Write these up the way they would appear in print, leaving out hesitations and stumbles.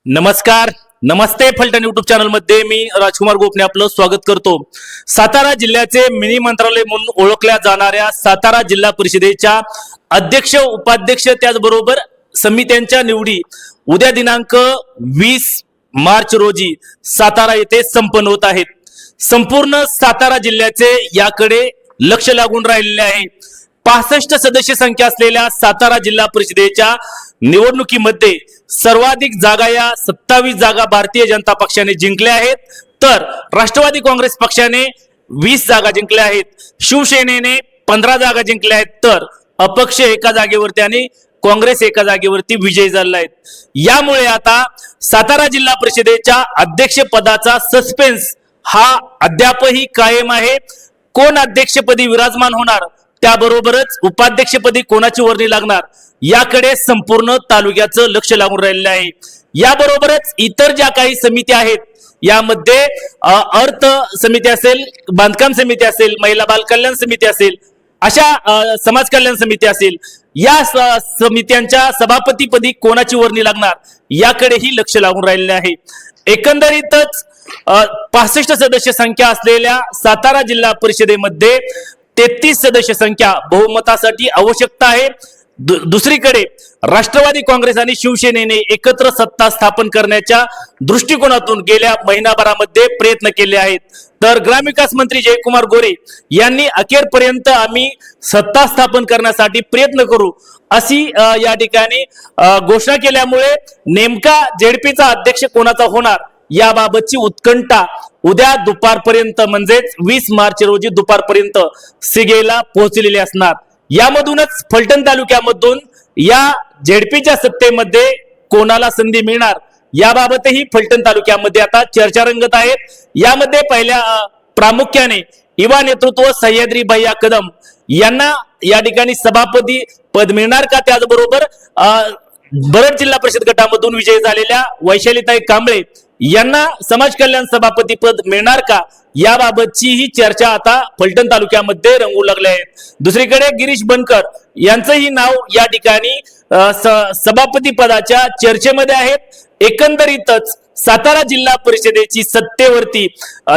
नमस्कार, नमस्ते Phaltan YouTube channel मध्ये मी राजकुमार गोपने आपलं स्वागत करतो। सातारा जिल्ह्याचे मिनी मंत्रालय म्हणून ओळखल्या जाणाऱ्या सातारा जिल्हा परिषदेच्या अध्यक्ष, उपाध्यक्ष त्याचबरोबर समित्यांच्या निवडी उद्या दिनांक 20 मार्च रोजी सातारा येथे संपन्न होत आहेत। संपूर्ण सातारा जिल्ह्याचे याकडे लक्ष लागून राहिलेले आहे। 65 सदस्य संख्या असलेल्या सातारा जिल्हा परिषदेच्या निवडणुकीमध्ये सर्वाधिक जागा या 27 जागा भारतीय जनता पक्षाने जिंकल्या आहेत, तर राष्ट्रवादी काँग्रेस पक्षाने 20 जागा जिंकल्या आहेत। शिवसेनेने 15 जागा जिंकल्या आहेत, तर अपक्ष एका जागेवरती आणि काँग्रेस एका जागेवरती विजयी झाले आहेत। यामुळे आता सातारा जिल्हा परिषदेच्या अध्यक्ष पदाचा सस्पेन्स हा अद्यापही कायम आहे। कोण अध्यक्षपदी विराजमान होणार, त्याबरोबरच उपाध्यक्षपदी कोणाची वर्णी लागणार याकडे संपूर्ण तालुक्याचं लक्ष लागून राहिलेलं आहे। याबरोबरच इतर ज्या काही समिती आहेत, यामध्ये अर्थ समिती असेल, बांधकाम समिती असेल, महिला बाल कल्याण समिती असेल, अशा समाज कल्याण समिती असेल, या समित्यांच्या सभापतीपदी कोणाची वर्णी लागणार याकडेही लक्ष लागून राहिलेले आहे। एकंदरीतच 65 सदस्य संख्या असलेल्या सातारा जिल्हा परिषदेमध्ये 33 सदस्य संख्या बहुमतासाठी आवश्यकता आहे। दुसरीकडे राष्ट्रवादी काँग्रेस आणि शिवसेनेने एकत्र सत्ता स्थापन करण्याच्या दृष्टिकोनातून गेल्या महिनाभरामध्ये प्रयत्न केले आहेत, तर ग्रामविकास मंत्री जयकुमार गोरे यांनी अखेरपर्यंत आम्ही सत्ता स्थापन करण्यासाठी प्रयत्न करू अशी या ठिकाणी घोषणा केल्यामुळे नेमका जेडपीचा अध्यक्ष कोणाचा होणार याबाबतची उत्कंठा उद्या दुपारपर्यंत म्हणजेच 20 मार्च रोजी दुपारपर्यंत सिगेला पोहोचलेली असणार। यामधूनच फलटण तालुक्यामधून या जेडपीच्या सत्तेमध्ये कोणाला संधी मिळणार याबाबतही फलटण तालुक्यामध्ये आता चर्चा रंगत आहेत। यामध्ये पहिल्या प्रामुख्याने युवा नेतृत्व सह्याद्री भैया कदम यांना या ठिकाणी सभापती पद मिळणार का, त्याचबरोबर बरड जिल्हा परिषद गटामधून विजयी झालेल्या वैशालीताई कांबळे यांना समाज कल्याण सभापती पद मिळणार का याबाबतची ही चर्चा आता फलटण तालुक्यामध्ये रंगू लागली आहे। दुसरीकडे गिरीश बनकर यांचंही नाव या ठिकाणी सभापती पदाच्या चर्चेमध्ये आहेत। एकंदरीतच सातारा जिल्हा परिषदेची सत्तेवरती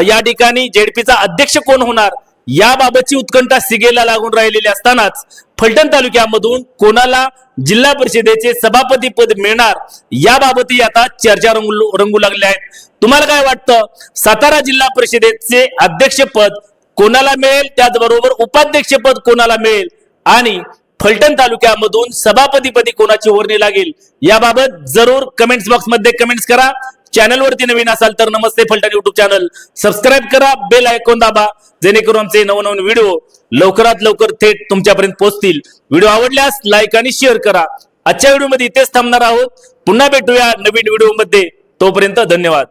या ठिकाणी जेडपीचा अध्यक्ष कोण होणार याबाबतची उत्कंठा सिगेला लागून राहिलेली असतानाच फलटण तालुक्यामधून कोणाला जिल्हा परिषदेचे सभापती पद मिळणार याबाबतही आता चर्चा रंगू लागल्या आहेत। तुम्हाला काय वाटतं, सातारा जिल्हा परिषदेचे अध्यक्षपद कोणाला मिळेल, त्याचबरोबर उपाध्यक्षपद कोणाला मिळेल आणि फलटण तालुक्यामधून सभापतीपदी कोणाची वर्णी लागेल याबाबत जरूर कमेंट्स बॉक्स मध्ये कमेंट्स करा। चॅनलवरती नवीन असाल तर नमस्ते फलटण युट्यूब चॅनल सबस्क्राईब करा, बेल आयकॉन दाबा, जेणेकरून आमचे नवनवीन व्हिडिओ लवकरात लवकर थेट तुमच्यापर्यंत पोहोचतील। व्हिडिओ आवडल्यास लाईक आणि शेअर करा। आजच्या व्हिडिओ मध्ये इथेच थांबणार आहोत, पुन्हा भेटूया नवीन व्हिडिओ मध्ये, तोपर्यंत धन्यवाद।